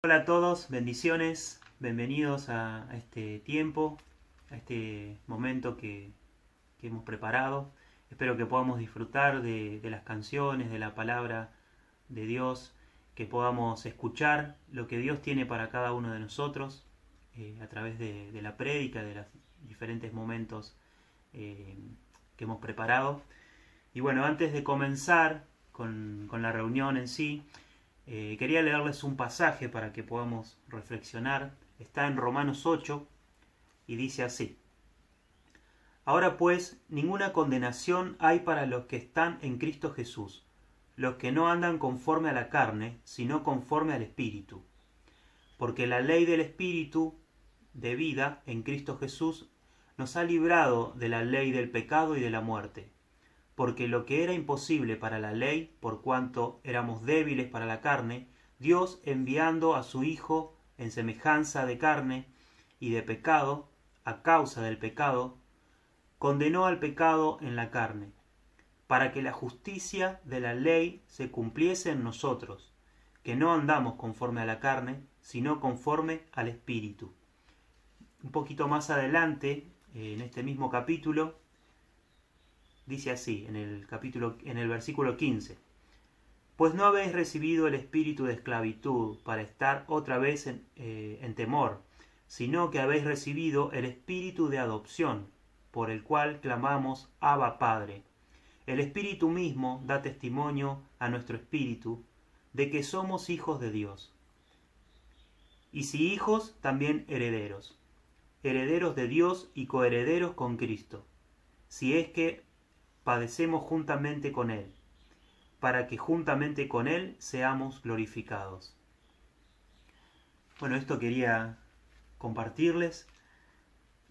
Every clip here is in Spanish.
Hola a todos, bendiciones, bienvenidos a este tiempo, a este momento que hemos preparado. Espero que podamos disfrutar de las canciones, de la palabra de Dios, que podamos escuchar lo que Dios tiene para cada uno de nosotros a través de la prédica, de los diferentes momentos que hemos preparado. Y bueno, antes de comenzar con la reunión en sí, quería leerles un pasaje para que podamos reflexionar. Está en Romanos 8 y dice así: Ahora pues, ninguna condenación hay para los que están en Cristo Jesús, los que no andan conforme a la carne, sino conforme al Espíritu. Porque la ley del Espíritu de vida en Cristo Jesús nos ha librado de la ley del pecado y de la muerte. Porque lo que era imposible para la ley, por cuanto éramos débiles para la carne, Dios, enviando a su Hijo en semejanza de carne y de pecado, a causa del pecado, condenó al pecado en la carne, para que la justicia de la ley se cumpliese en nosotros, que no andamos conforme a la carne, sino conforme al Espíritu. Un poquito más adelante, en este mismo capítulo, dice así, en el versículo 15: Pues no habéis recibido el espíritu de esclavitud para estar otra vez en temor, sino que habéis recibido el espíritu de adopción, por el cual clamamos Abba Padre. El Espíritu mismo da testimonio a nuestro espíritu de que somos hijos de Dios. Y si hijos, también herederos, herederos de Dios y coherederos con Cristo, si es que padecemos juntamente con Él, para que juntamente con Él seamos glorificados. Bueno, esto quería compartirles,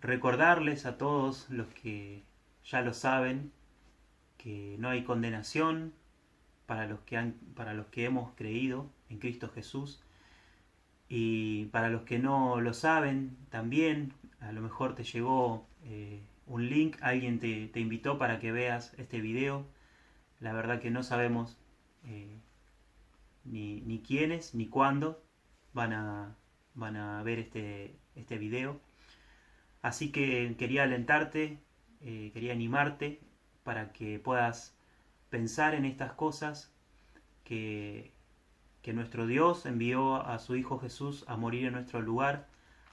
recordarles a todos los que ya lo saben, que no hay condenación para los que hemos creído en Cristo Jesús. Y para los que no lo saben, también a lo mejor te llegó un link, alguien te invitó para que veas este video. La verdad que no sabemos ni quiénes ni cuándo van a ver este video. Así que quería alentarte, quería animarte para que puedas pensar en estas cosas, que nuestro Dios envió a su Hijo Jesús a morir en nuestro lugar,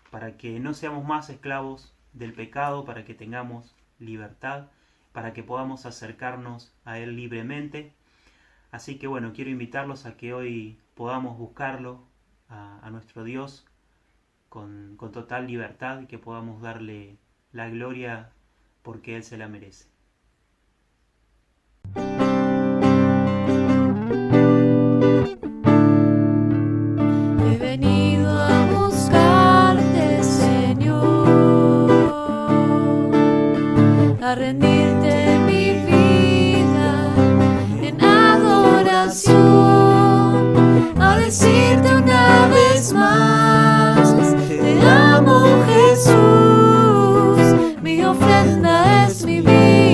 para que no seamos más esclavos del pecado, para que tengamos libertad, para que podamos acercarnos a Él libremente. Así que bueno, quiero invitarlos a que hoy podamos buscarlo, a nuestro Dios, con total libertad, y que podamos darle la gloria porque Él se la merece. He venido a buscarte, Señor, a rendirte mi vida en adoración, a decirte una vez más: te amo, Jesús, mi ofrenda es mi vida.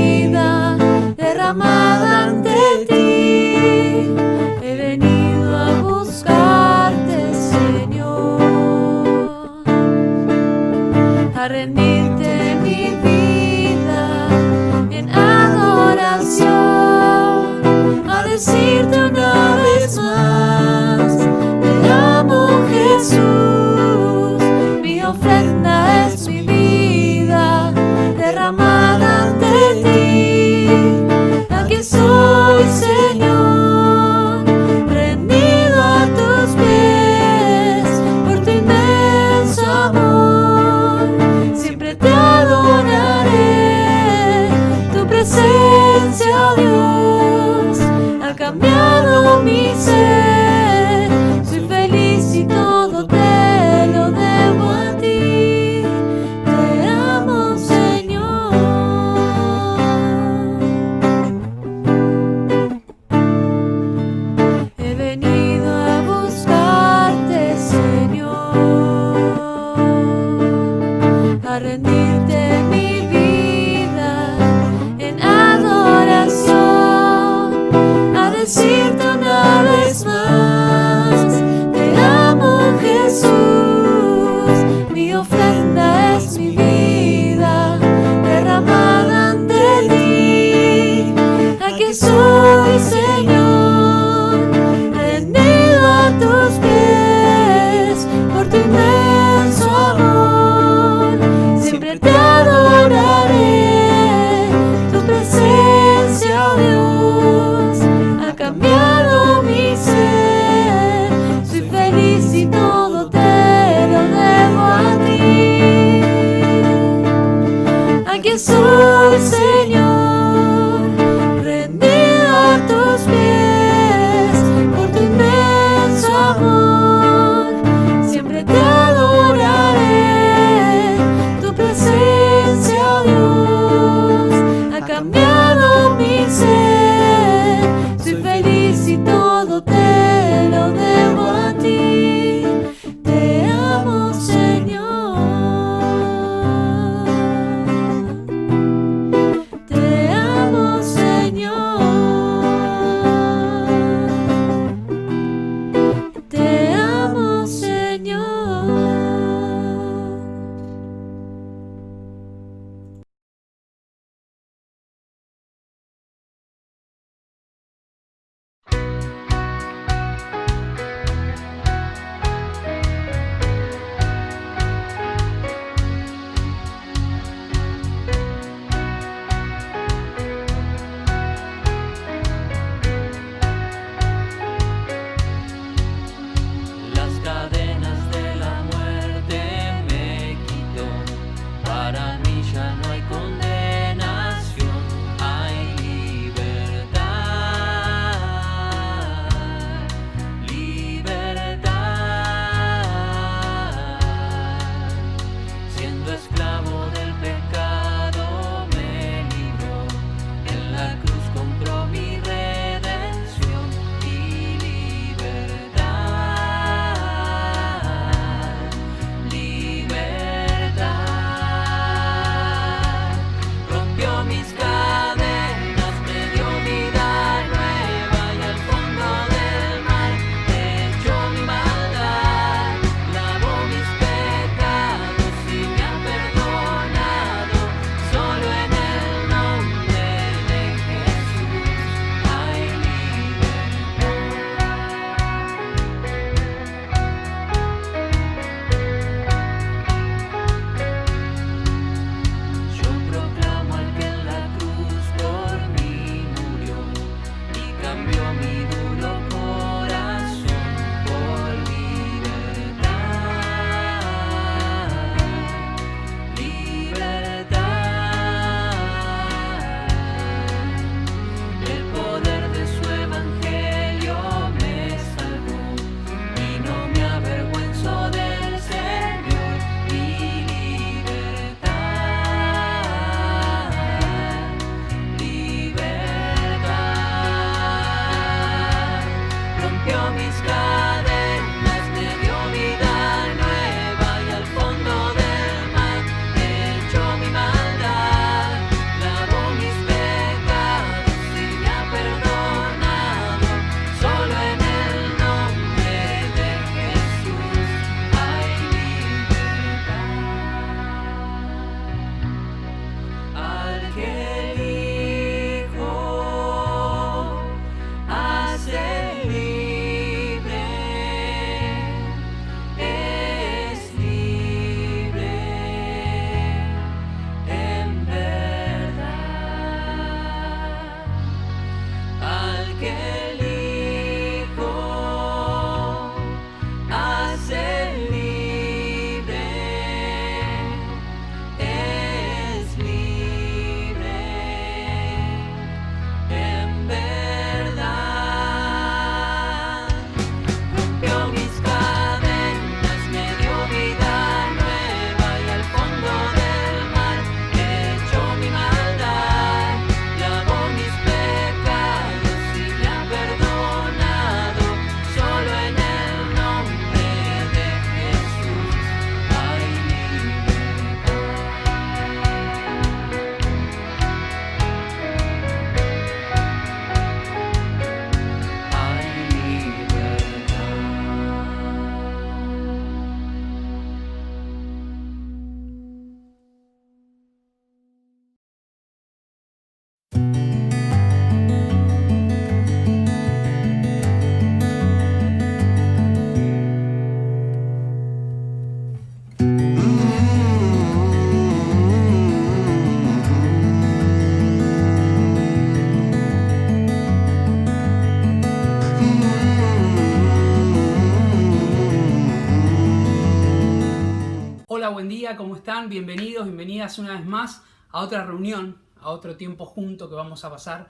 día, ¿cómo están? Bienvenidos, bienvenidas una vez más a otra reunión, a otro tiempo junto que vamos a pasar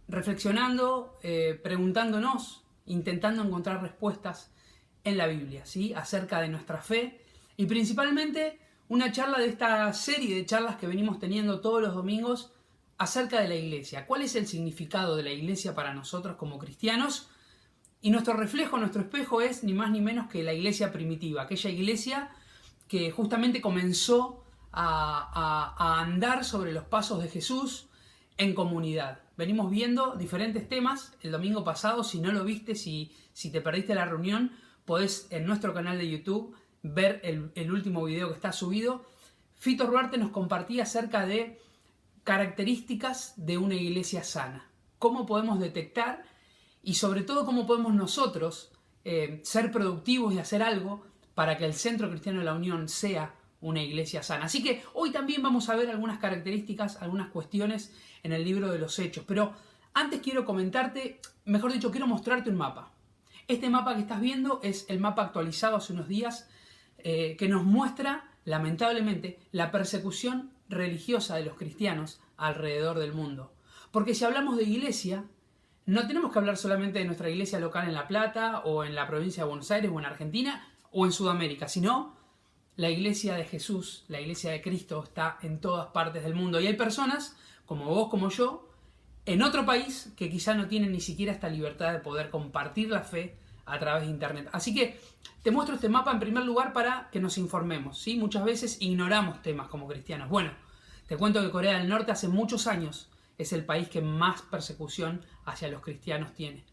reflexionando, preguntándonos, intentando encontrar respuestas en la Biblia, ¿sí? Acerca de nuestra fe y principalmente una charla de esta serie de charlas que venimos teniendo todos los domingos acerca de la iglesia. ¿Cuál es el significado de la iglesia para nosotros como cristianos? Y nuestro reflejo, nuestro espejo es ni más ni menos que la iglesia primitiva, aquella iglesia que justamente comenzó a andar sobre los pasos de Jesús en comunidad. Venimos viendo diferentes temas. El domingo pasado, si no lo viste, si te perdiste la reunión, podés en nuestro canal de YouTube ver el último video que está subido. Fito Ruarte nos compartía acerca de características de una iglesia sana. Cómo podemos detectar y sobre todo cómo podemos nosotros ser productivos y hacer algo para que el Centro Cristiano de la Unión sea una iglesia sana. Así que hoy también vamos a ver algunas características, algunas cuestiones en el libro de los Hechos. Pero antes quiero comentarte, mejor dicho, quiero mostrarte un mapa. Este mapa que estás viendo es el mapa actualizado hace unos días que nos muestra, lamentablemente, la persecución religiosa de los cristianos alrededor del mundo. Porque si hablamos de iglesia, no tenemos que hablar solamente de nuestra iglesia local en La Plata o en la provincia de Buenos Aires o en Argentina o en Sudamérica, sino la iglesia de Jesús, la iglesia de Cristo está en todas partes del mundo. Y hay personas, como vos, como yo, en otro país que quizá no tienen ni siquiera esta libertad de poder compartir la fe a través de internet. Así que te muestro este mapa en primer lugar para que nos informemos, ¿sí? Muchas veces ignoramos temas como cristianos. Bueno, te cuento que Corea del Norte hace muchos años es el país que más persecución hacia los cristianos tiene.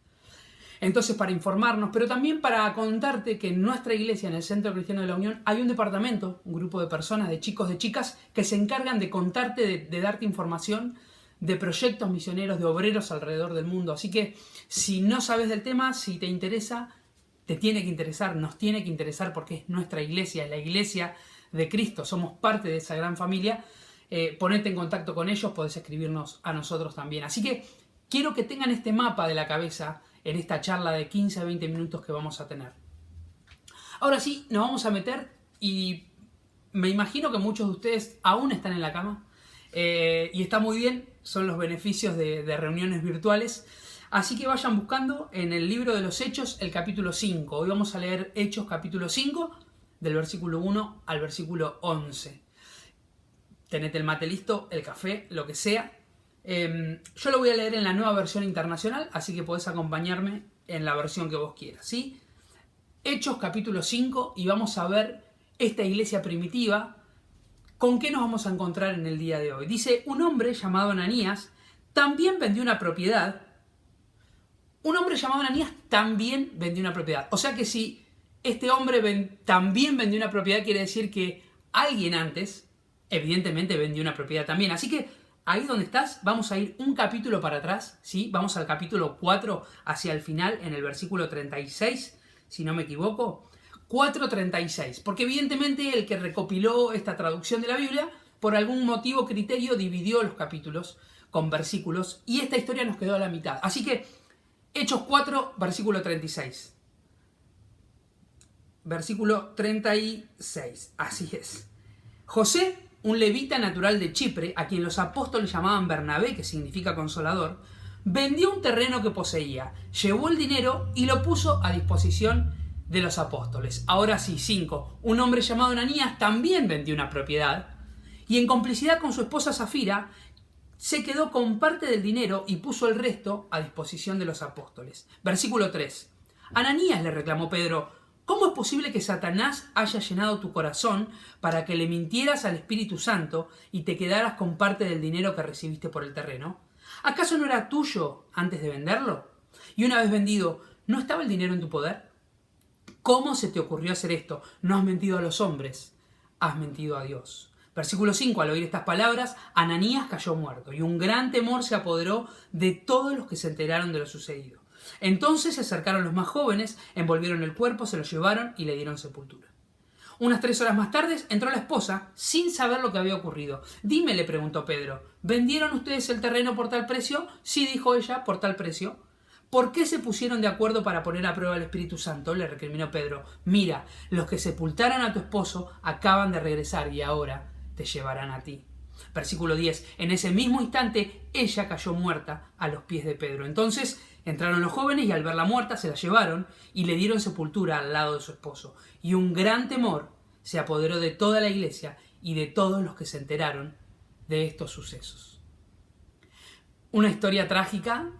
Entonces, para informarnos, pero también para contarte que en nuestra iglesia, en el Centro Cristiano de la Unión, hay un departamento, un grupo de personas, de chicos, de chicas, que se encargan de contarte, de darte información de proyectos misioneros, de obreros alrededor del mundo. Así que, si no sabes del tema, si te interesa, te tiene que interesar, nos tiene que interesar porque es nuestra iglesia, es la iglesia de Cristo, somos parte de esa gran familia. Ponete en contacto con ellos, podés escribirnos a nosotros también. Así que quiero que tengan este mapa de la cabeza en esta charla de 15 a 20 minutos que vamos a tener. Ahora sí, nos vamos a meter y me imagino que muchos de ustedes aún están en la cama y está muy bien, son los beneficios de reuniones virtuales. Así que vayan buscando en el libro de los Hechos el capítulo 5. Hoy vamos a leer Hechos capítulo 5 del versículo 1 al versículo 11. Tenete el mate listo, el café, lo que sea. Yo lo voy a leer en la nueva versión internacional, así que podés acompañarme en la versión que vos quieras, ¿sí? Hechos capítulo 5 y vamos a ver esta iglesia primitiva. ¿Con qué nos vamos a encontrar en el día de hoy? Dice, un hombre llamado Ananías también vendió una propiedad. Un hombre llamado Ananías también vendió una propiedad. O sea que si este hombre también vendió una propiedad, quiere decir que alguien antes evidentemente vendió una propiedad también. Así que ahí donde estás, vamos a ir un capítulo para atrás, ¿sí? Vamos al capítulo 4 hacia el final, en el versículo 36, si no me equivoco. 4:36. Porque evidentemente el que recopiló esta traducción de la Biblia, por algún motivo, criterio, dividió los capítulos con versículos y esta historia nos quedó a la mitad. Así que, Hechos 4, versículo 36. Versículo 36. Así es. José, un levita natural de Chipre, a quien los apóstoles llamaban Bernabé, que significa consolador, vendió un terreno que poseía, llevó el dinero y lo puso a disposición de los apóstoles. Ahora sí, 5. Un hombre llamado Ananías también vendió una propiedad y en complicidad con su esposa Zafira se quedó con parte del dinero y puso el resto a disposición de los apóstoles. Versículo 3. Ananías, le reclamó Pedro, ¿cómo es posible que Satanás haya llenado tu corazón para que le mintieras al Espíritu Santo y te quedaras con parte del dinero que recibiste por el terreno? ¿Acaso no era tuyo antes de venderlo? Y una vez vendido, ¿no estaba el dinero en tu poder? ¿Cómo se te ocurrió hacer esto? No has mentido a los hombres, has mentido a Dios. Versículo 5. Al oír estas palabras, Ananías cayó muerto y un gran temor se apoderó de todos los que se enteraron de lo sucedido. Entonces se acercaron los más jóvenes, envolvieron el cuerpo, se lo llevaron y le dieron sepultura. Unas 3 horas más tarde entró la esposa sin saber lo que había ocurrido. Dime, le preguntó Pedro, ¿vendieron ustedes el terreno por tal precio? Sí, dijo ella, por tal precio. ¿Por qué se pusieron de acuerdo para poner a prueba al Espíritu Santo? Le recriminó Pedro. Mira, los que sepultaron a tu esposo acaban de regresar y ahora te llevarán a ti. Versículo 10. En ese mismo instante ella cayó muerta a los pies de Pedro. Entonces entraron los jóvenes y al verla muerta se la llevaron y le dieron sepultura al lado de su esposo. Y un gran temor se apoderó de toda la iglesia y de todos los que se enteraron de estos sucesos. Una historia trágica.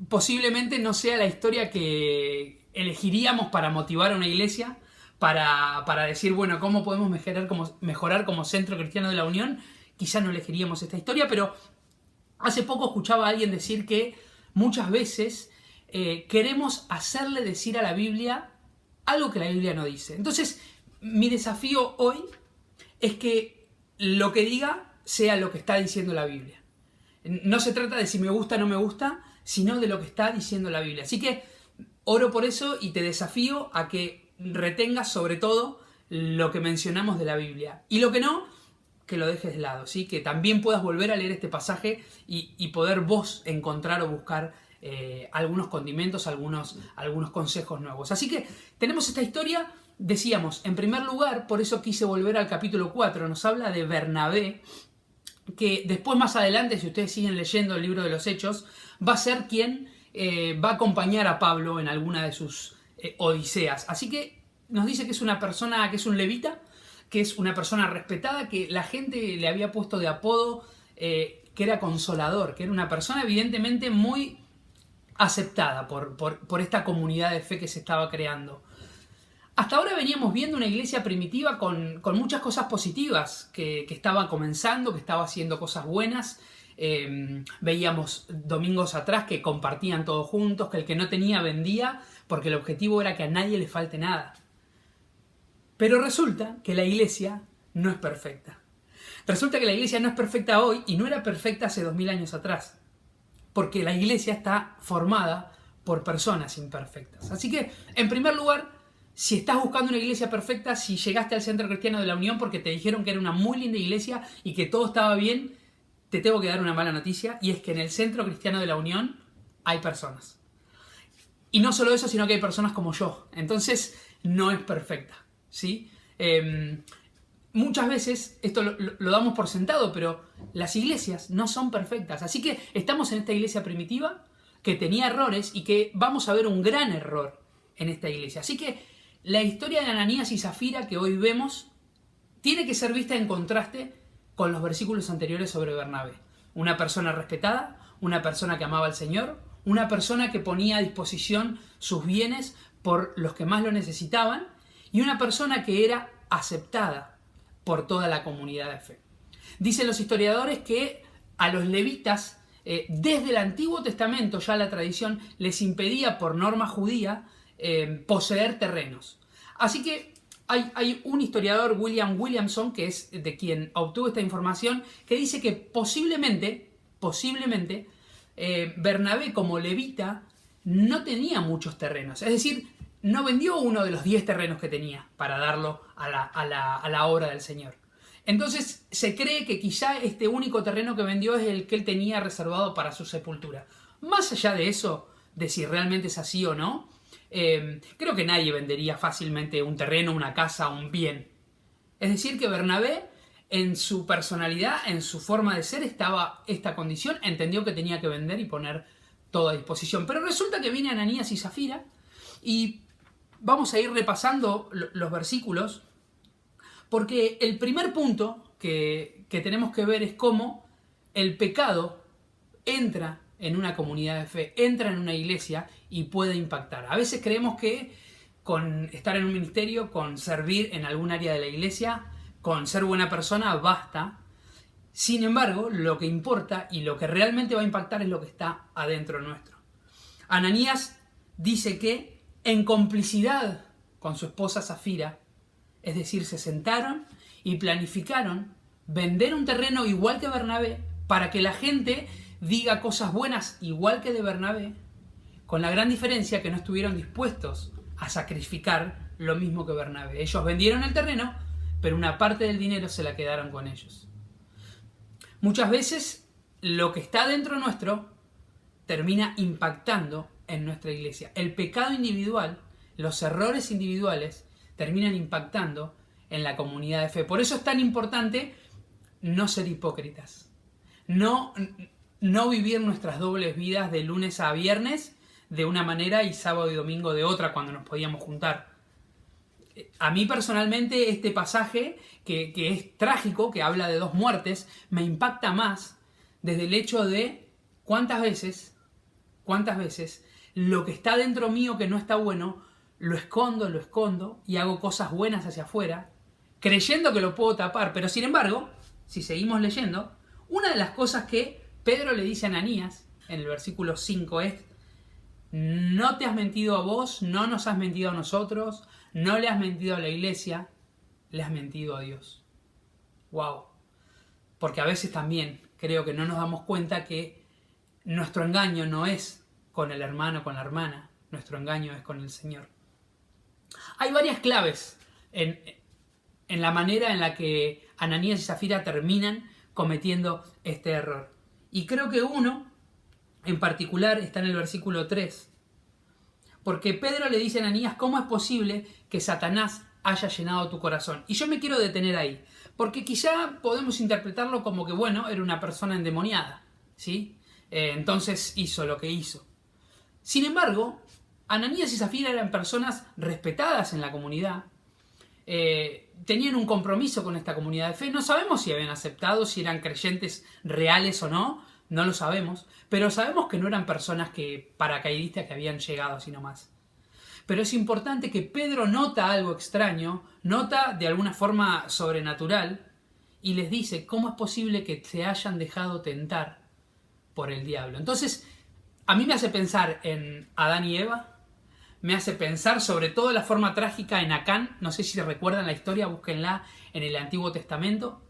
Posiblemente no sea la historia que elegiríamos para motivar a una iglesia, para decir, bueno, ¿cómo podemos mejorar como Centro Cristiano de la Unión? Quizá no elegiríamos esta historia, pero hace poco escuchaba a alguien decir que muchas veces queremos hacerle decir a la Biblia algo que la Biblia no dice. Entonces, mi desafío hoy es que lo que diga sea lo que está diciendo la Biblia. No se trata de si me gusta o no me gusta, sino de lo que está diciendo la Biblia. Así que oro por eso y te desafío a que retengas sobre todo lo que mencionamos de la Biblia. Y lo que no, que lo dejes de lado, ¿sí? Que también puedas volver a leer este pasaje y poder vos encontrar o buscar algunos condimentos, algunos consejos nuevos. Así que tenemos esta historia, decíamos, en primer lugar, por eso quise volver al capítulo 4, nos habla de Bernabé, que después más adelante, si ustedes siguen leyendo el libro de los Hechos, va a ser quien va a acompañar a Pablo en alguna de sus odiseas. Así que nos dice que es una persona, que es un levita, que es una persona respetada, que la gente le había puesto de apodo que era consolador, que era una persona evidentemente muy aceptada por esta comunidad de fe que se estaba creando. Hasta ahora veníamos viendo una iglesia primitiva con muchas cosas positivas, que estaba comenzando, que estaba haciendo cosas buenas. Veíamos domingos atrás que compartían todos juntos, que el que no tenía vendía, porque el objetivo era que a nadie le falte nada. Pero resulta que la iglesia no es perfecta. Resulta que la iglesia no es perfecta hoy y no era perfecta hace 2000 años atrás. Porque la iglesia está formada por personas imperfectas. Así que, en primer lugar, si estás buscando una iglesia perfecta, si llegaste al Centro Cristiano de la Unión porque te dijeron que era una muy linda iglesia y que todo estaba bien, te tengo que dar una mala noticia, y es que en el Centro Cristiano de la Unión hay personas. Y no solo eso, sino que hay personas como yo. Entonces, no es perfecta, ¿sí? Muchas veces, esto lo damos por sentado, pero las iglesias no son perfectas. Así que estamos en esta iglesia primitiva que tenía errores y que vamos a ver un gran error en esta iglesia. Así que la historia de Ananías y Zafira que hoy vemos tiene que ser vista en contraste con los versículos anteriores sobre Bernabé. Una persona respetada, una persona que amaba al Señor, una persona que ponía a disposición sus bienes por los que más lo necesitaban y una persona que era aceptada por toda la comunidad de fe. Dicen los historiadores que a los levitas, desde el Antiguo Testamento ya la tradición les impedía por norma judía poseer terrenos. Así que hay un historiador, William Williamson, que es de quien obtuvo esta información, que dice que posiblemente Bernabé como levita no tenía muchos terrenos. Es decir, no vendió uno de los 10 terrenos que tenía para darlo a la obra del Señor. Entonces se cree que quizá este único terreno que vendió es el que él tenía reservado para su sepultura. Más allá de eso, de si realmente es así o no, creo que nadie vendería fácilmente un terreno, una casa, un bien. Es decir, que Bernabé, en su personalidad, en su forma de ser, estaba esta condición, entendió que tenía que vender y poner todo a disposición. Pero resulta que viene Ananías y Zafira, y vamos a ir repasando los versículos, porque el primer punto que tenemos que ver es cómo el pecado entra en una comunidad de fe, entra en una iglesia y puede impactar. A veces creemos que con estar en un ministerio, con servir en algún área de la iglesia, con ser buena persona, basta. Sin embargo, lo que importa y lo que realmente va a impactar es lo que está adentro nuestro. Ananías dice que en complicidad con su esposa Zafira, es decir, se sentaron y planificaron vender un terreno igual que Bernabé para que la gente diga cosas buenas igual que de Bernabé, con la gran diferencia que no estuvieron dispuestos a sacrificar lo mismo que Bernabé. Ellos vendieron el terreno, pero una parte del dinero se la quedaron con ellos. Muchas veces lo que está dentro nuestro termina impactando en nuestra iglesia. El pecado individual, los errores individuales, terminan impactando en la comunidad de fe. Por eso es tan importante no ser hipócritas. No vivir nuestras dobles vidas de lunes a viernes de una manera y sábado y domingo de otra cuando nos podíamos juntar. A mí personalmente este pasaje, que es trágico, que habla de 2 muertes, me impacta más desde el hecho de cuántas veces lo que está dentro mío que no está bueno, lo escondo y hago cosas buenas hacia afuera, creyendo que lo puedo tapar. Pero sin embargo, si seguimos leyendo, una de las cosas que Pedro le dice a Ananías en el versículo 5 es: no te has mentido a vos, no nos has mentido a nosotros, no le has mentido a la iglesia, le has mentido a Dios. ¡Wow! Porque a veces también creo que no nos damos cuenta que nuestro engaño no es con el hermano, con la hermana, nuestro engaño es con el Señor. Hay varias claves en la manera en la que Ananías y Zafira terminan cometiendo este error. Y creo que uno en particular está en el versículo 3. Porque Pedro le dice a Ananías: ¿cómo es posible que Satanás haya llenado tu corazón? Y yo me quiero detener ahí, porque quizá podemos interpretarlo como que, bueno, era una persona endemoniada, ¿sí? Entonces hizo lo que hizo. Sin embargo, Ananías y Zafira eran personas respetadas en la comunidad, tenían un compromiso con esta comunidad de fe. No sabemos si habían aceptado, si eran creyentes reales o no, no lo sabemos, pero sabemos que no eran personas paracaidistas que habían llegado así nomás. Pero es importante que Pedro nota algo extraño, nota de alguna forma sobrenatural, y les dice: ¿cómo es posible que se hayan dejado tentar por el diablo? Entonces, a mí me hace pensar en Adán y Eva, me hace pensar sobre todo la forma trágica en Acán. No sé si recuerdan la historia, búsquenla en el Antiguo Testamento.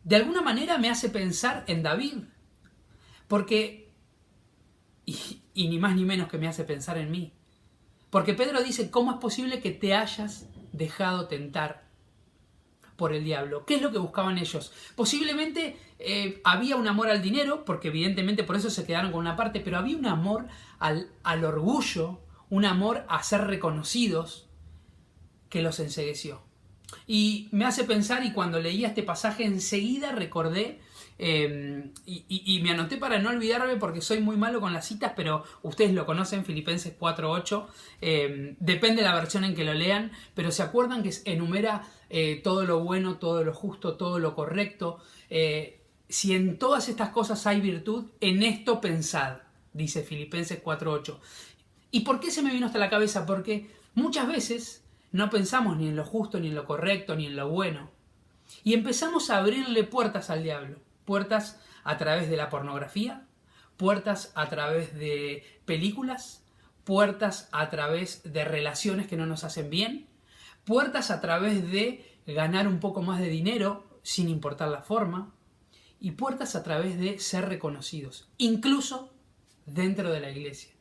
De alguna manera me hace pensar en David, porque, y ni más ni menos que me hace pensar en mí, porque Pedro dice: ¿cómo es posible que te hayas dejado tentar por el diablo? ¿Qué es lo que buscaban ellos? Posiblemente había un amor al dinero, porque evidentemente por eso se quedaron con una parte, pero había un amor al orgullo, un amor a ser reconocidos, que los encegueció. Y me hace pensar, y cuando leía este pasaje enseguida recordé, y me anoté para no olvidarme porque soy muy malo con las citas, pero ustedes lo conocen, Filipenses 4:8, depende de la versión en que lo lean, pero se acuerdan que enumera todo lo bueno, todo lo justo, todo lo correcto. Si en todas estas cosas hay virtud, en esto pensad, dice Filipenses 4:8. ¿Y por qué se me vino hasta la cabeza? Porque muchas veces no pensamos ni en lo justo, ni en lo correcto, ni en lo bueno. Y empezamos a abrirle puertas al diablo. Puertas a través de la pornografía, puertas a través de películas, puertas a través de relaciones que no nos hacen bien, puertas a través de ganar un poco más de dinero sin importar la forma, y puertas a través de ser reconocidos, incluso dentro de la iglesia.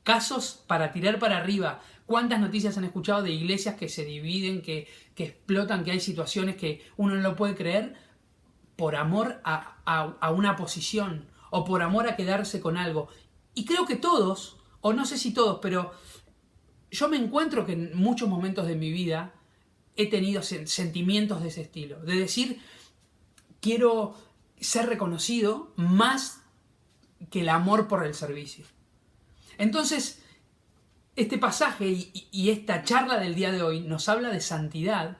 Casos para tirar para arriba. ¿Cuántas noticias han escuchado de iglesias que se dividen, que explotan, que hay situaciones que uno no lo puede creer por amor a una posición o por amor a quedarse con algo? Y creo que todos, o no sé si todos, pero yo me encuentro que en muchos momentos de mi vida he tenido sentimientos de ese estilo. De decir, quiero ser reconocido más que el amor por el servicio. Entonces, este pasaje y esta charla del día de hoy nos habla de santidad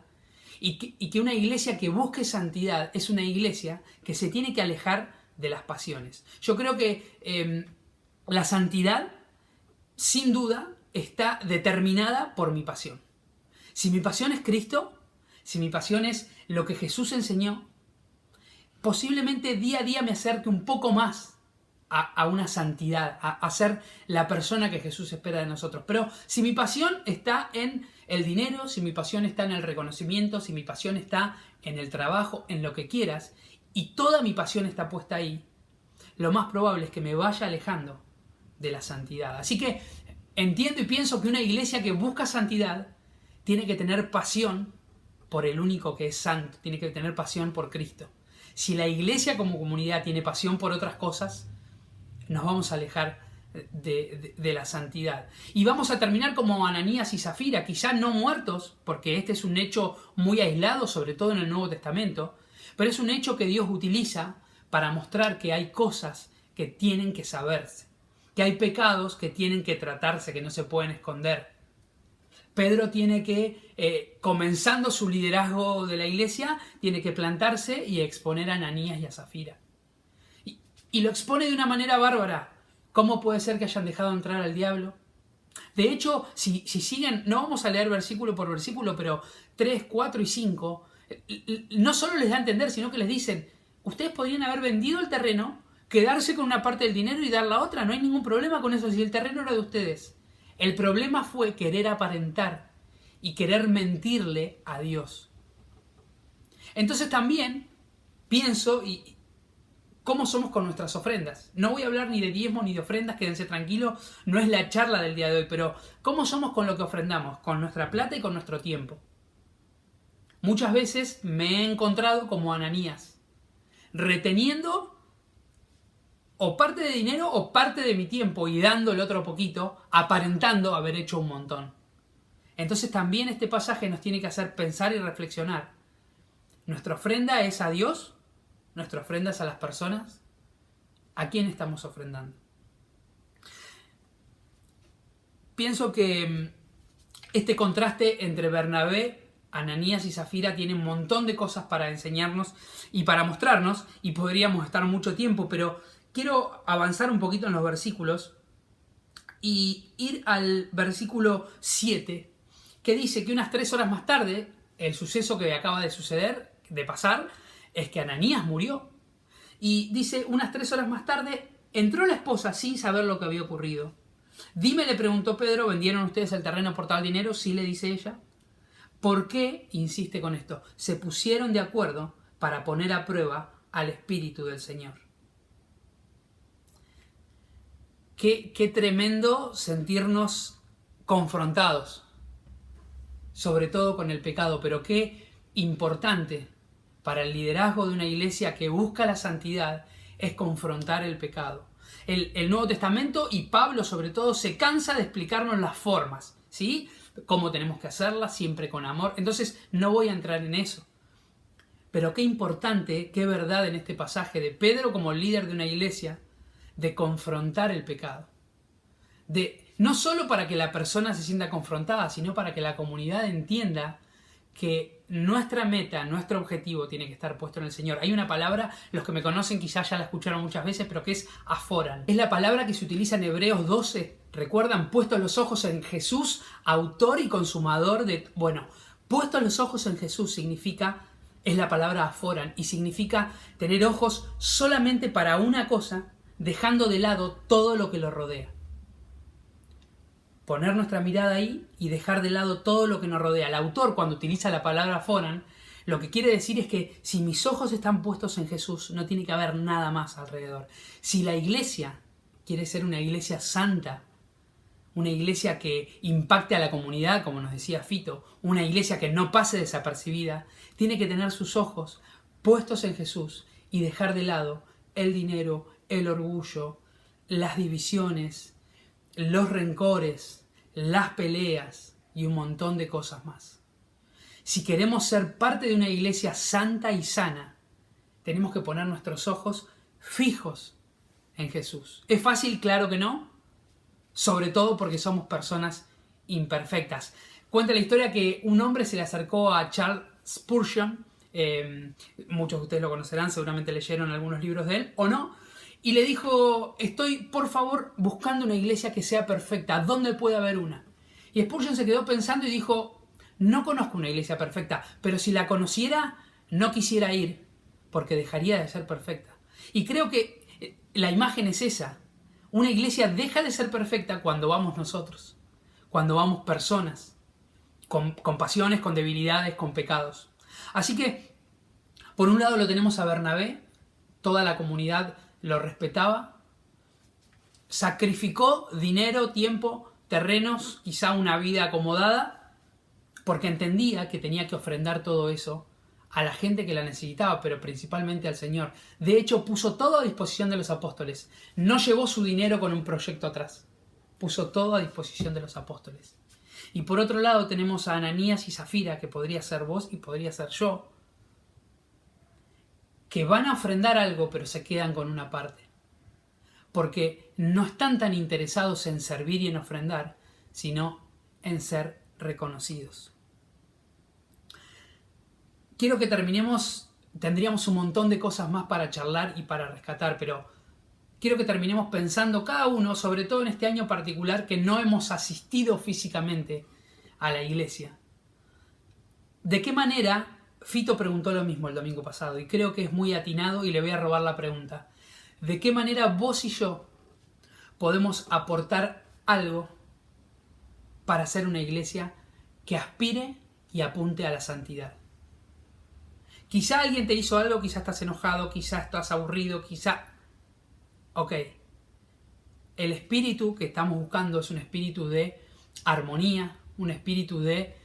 y que una iglesia que busque santidad es una iglesia que se tiene que alejar de las pasiones. Yo creo que la santidad, sin duda, está determinada por mi pasión. Si mi pasión es Cristo, si mi pasión es lo que Jesús enseñó, posiblemente día a día me acerque un poco más a una santidad, a ser la persona que Jesús espera de nosotros. Pero si mi pasión está en el dinero, si mi pasión está en el reconocimiento, si mi pasión está en el trabajo, en lo que quieras, y toda mi pasión está puesta ahí, lo más probable es que me vaya alejando de la santidad. Así que entiendo y pienso que una iglesia que busca santidad tiene que tener pasión por el único que es santo, tiene que tener pasión por Cristo. Si la iglesia como comunidad tiene pasión por otras cosas, nos vamos a alejar de la santidad. Y vamos a terminar como Ananías y Zafira, quizá no muertos, porque este es un hecho muy aislado, sobre todo en el Nuevo Testamento, pero es un hecho que Dios utiliza para mostrar que hay cosas que tienen que saberse, que hay pecados que tienen que tratarse, que no se pueden esconder. Pedro tiene que, comenzando su liderazgo de la iglesia, tiene que plantarse y exponer a Ananías y a Zafira. Y lo expone de una manera bárbara. ¿Cómo puede ser que hayan dejado entrar al diablo? De hecho, si siguen, no vamos a leer versículo por versículo, pero 3, 4 y 5, no solo les da a entender, sino que les dicen, ustedes podrían haber vendido el terreno, quedarse con una parte del dinero y dar la otra, no hay ningún problema con eso si el terreno era de ustedes. El problema fue querer aparentar y querer mentirle a Dios. Entonces también pienso, ¿cómo somos con nuestras ofrendas? No voy a hablar ni de diezmos ni de ofrendas, quédense tranquilos, no es la charla del día de hoy, pero ¿cómo somos con lo que ofrendamos? Con nuestra plata y con nuestro tiempo. Muchas veces me he encontrado como Ananías, reteniendo o parte de dinero o parte de mi tiempo y dando el otro poquito, aparentando haber hecho un montón. Entonces también este pasaje nos tiene que hacer pensar y reflexionar. ¿Nuestra ofrenda es a Dios? ¿Nuestra ofrenda es a las personas? ¿A quién estamos ofrendando? Pienso que este contraste entre Bernabé, Ananías y Zafira tiene un montón de cosas para enseñarnos y para mostrarnos, y podríamos estar mucho tiempo, pero quiero avanzar un poquito en los versículos y ir al versículo 7, que dice que unas 3 horas más tarde, el suceso que acaba de pasar, es que Ananías murió. Y dice, unas 3 horas más tarde, entró la esposa sin saber lo que había ocurrido. Dime, le preguntó Pedro, ¿vendieron ustedes el terreno por tal dinero? Sí, le dice ella. ¿Por qué insiste con esto? Se pusieron de acuerdo para poner a prueba al Espíritu del Señor. Qué tremendo sentirnos confrontados, sobre todo con el pecado, pero qué importante para el liderazgo de una iglesia que busca la santidad es confrontar el pecado. El Nuevo Testamento y Pablo sobre todo se cansa de explicarnos las formas, ¿sí? Cómo tenemos que hacerlas, siempre con amor. Entonces no voy a entrar en eso. Pero qué importante, qué verdad en este pasaje de Pedro como líder de una iglesia, de confrontar el pecado. No solo para que la persona se sienta confrontada, sino para que la comunidad entienda que nuestra meta, nuestro objetivo tiene que estar puesto en el Señor. Hay una palabra, los que me conocen quizás ya la escucharon muchas veces, pero que es aforan. Es la palabra que se utiliza en Hebreos 12. ¿Recuerdan? Puestos los ojos en Jesús, autor y consumador de... Bueno, puestos los ojos en Jesús es la palabra aforan, y significa tener ojos solamente para una cosa, dejando de lado todo lo que lo rodea. Poner nuestra mirada ahí y dejar de lado todo lo que nos rodea. El autor, cuando utiliza la palabra aforan, lo que quiere decir es que si mis ojos están puestos en Jesús, no tiene que haber nada más alrededor. Si la iglesia quiere ser una iglesia santa, una iglesia que impacte a la comunidad, como nos decía Fito, una iglesia que no pase desapercibida, tiene que tener sus ojos puestos en Jesús y dejar de lado el dinero, el orgullo, las divisiones, los rencores, las peleas y un montón de cosas más. Si queremos ser parte de una iglesia santa y sana, tenemos que poner nuestros ojos fijos en Jesús. ¿Es fácil? Claro que no. Sobre todo porque somos personas imperfectas. Cuenta la historia que un hombre se le acercó a Charles Spurgeon, muchos de ustedes lo conocerán, seguramente leyeron algunos libros de él, o no, y le dijo, estoy por favor buscando una iglesia que sea perfecta, ¿dónde puede haber una? Y Spurgeon se quedó pensando y dijo, no conozco una iglesia perfecta, pero si la conociera, no quisiera ir, porque dejaría de ser perfecta. Y creo que la imagen es esa. Una iglesia deja de ser perfecta cuando vamos nosotros, cuando vamos personas, con pasiones, con debilidades, con pecados. Así que, por un lado lo tenemos a Bernabé, toda la comunidad lo respetaba, sacrificó dinero, tiempo, terrenos, quizá una vida acomodada, porque entendía que tenía que ofrendar todo eso a la gente que la necesitaba, pero principalmente al Señor. De hecho, puso todo a disposición de los apóstoles. No llevó su dinero con un proyecto atrás. Puso todo a disposición de los apóstoles. Y por otro lado tenemos a Ananías y Zafira, que podría ser vos y podría ser yo, que van a ofrendar algo, pero se quedan con una parte. Porque no están tan interesados en servir y en ofrendar, sino en ser reconocidos. Quiero que terminemos, tendríamos un montón de cosas más para charlar y para rescatar, pero quiero que terminemos pensando cada uno, sobre todo en este año particular, que no hemos asistido físicamente a la iglesia. ¿De qué manera? Fito preguntó lo mismo el domingo pasado y creo que es muy atinado y le voy a robar la pregunta. ¿De qué manera vos y yo podemos aportar algo para ser una iglesia que aspire y apunte a la santidad? Quizá alguien te hizo algo, quizá estás enojado, quizá estás aburrido, quizá... Ok, el espíritu que estamos buscando es un espíritu de armonía, un espíritu de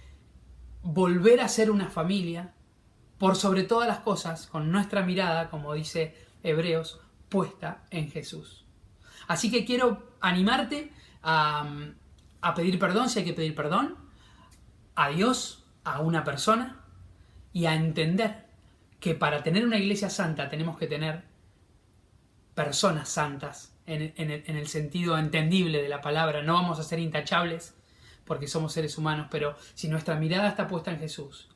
volver a ser una familia, por sobre todas las cosas, con nuestra mirada, como dice Hebreos, puesta en Jesús. Así que quiero animarte a pedir perdón si hay que pedir perdón, a Dios, a una persona, y a entender que para tener una iglesia santa tenemos que tener personas santas, en el sentido entendible de la palabra. No vamos a ser intachables porque somos seres humanos, pero si nuestra mirada está puesta en Jesús,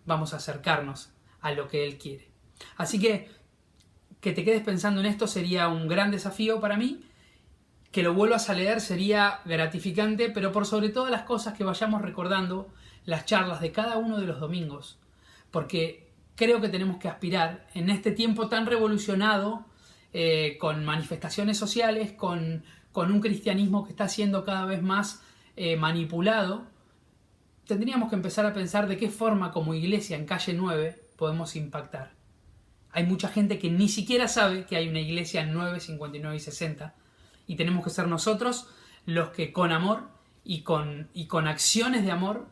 vamos a acercarnos a lo que Él quiere. Así que te quedes pensando en esto sería un gran desafío para mí. Que lo vuelvas a leer sería gratificante, pero por sobre todas las cosas que vayamos recordando las charlas de cada uno de los domingos. Porque creo que tenemos que aspirar en este tiempo tan revolucionado, con manifestaciones sociales, con un cristianismo que está siendo cada vez más manipulado. Tendríamos que empezar a pensar de qué forma como iglesia en Calle 9 podemos impactar. Hay mucha gente que ni siquiera sabe que hay una iglesia en 9, 59 y 60 y tenemos que ser nosotros los que con amor y con acciones de amor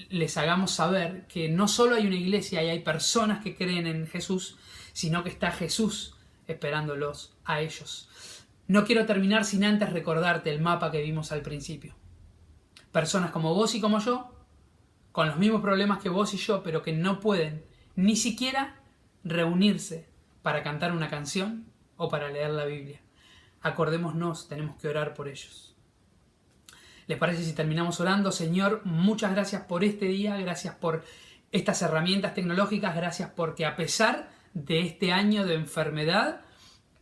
les hagamos saber que no solo hay una iglesia y hay personas que creen en Jesús, sino que está Jesús esperándolos a ellos. No quiero terminar sin antes recordarte el mapa que vimos al principio. Personas como vos y como yo, con los mismos problemas que vos y yo, pero que no pueden ni siquiera reunirse para cantar una canción o para leer la Biblia. Acordémonos, tenemos que orar por ellos. ¿Les parece si terminamos orando? Señor, muchas gracias por este día, gracias por estas herramientas tecnológicas, gracias porque a pesar de este año de enfermedad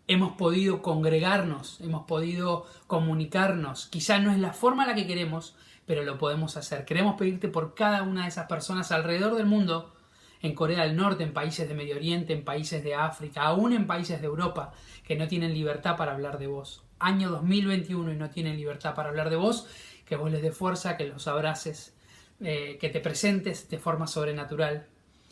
hemos podido congregarnos, hemos podido comunicarnos. Quizá no es la forma en la que queremos, pero lo podemos hacer. Queremos pedirte por cada una de esas personas alrededor del mundo, en Corea del Norte, en países de Medio Oriente, en países de África, aún en países de Europa, que no tienen libertad para hablar de vos. Año 2021 y no tienen libertad para hablar de vos, que vos les dé fuerza, que los abraces, que te presentes de forma sobrenatural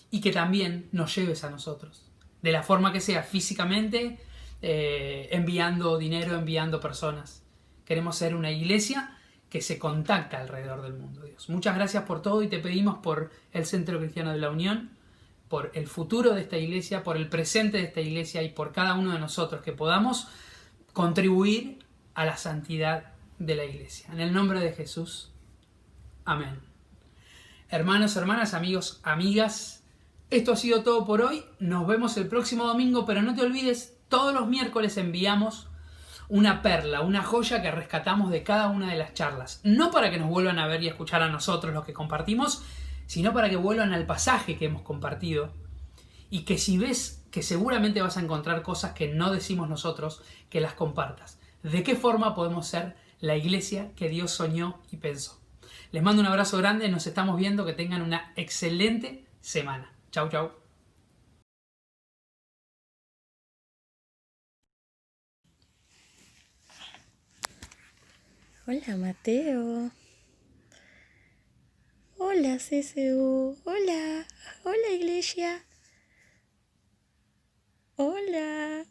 y que también nos lleves a nosotros, de la forma que sea, físicamente, enviando dinero, enviando personas. Queremos ser una iglesia que se contacta alrededor del mundo, Dios. Muchas gracias por todo y te pedimos por el Centro Cristiano de la Unión, por el futuro de esta iglesia, por el presente de esta iglesia y por cada uno de nosotros, que podamos contribuir a la santidad de la iglesia. En el nombre de Jesús. Amén. Hermanos, hermanas, amigos, amigas, esto ha sido todo por hoy. Nos vemos el próximo domingo, pero no te olvides, todos los miércoles enviamos una perla, una joya que rescatamos de cada una de las charlas. No para que nos vuelvan a ver y a escuchar a nosotros los que compartimos, sino para que vuelvan al pasaje que hemos compartido. Y que si ves que seguramente vas a encontrar cosas que no decimos nosotros, que las compartas. ¿De qué forma podemos ser la iglesia que Dios soñó y pensó? Les mando un abrazo grande, nos estamos viendo, que tengan una excelente semana. Chau, chau. Hola Mateo. Hola CCU. Hola. Hola iglesia. Hola.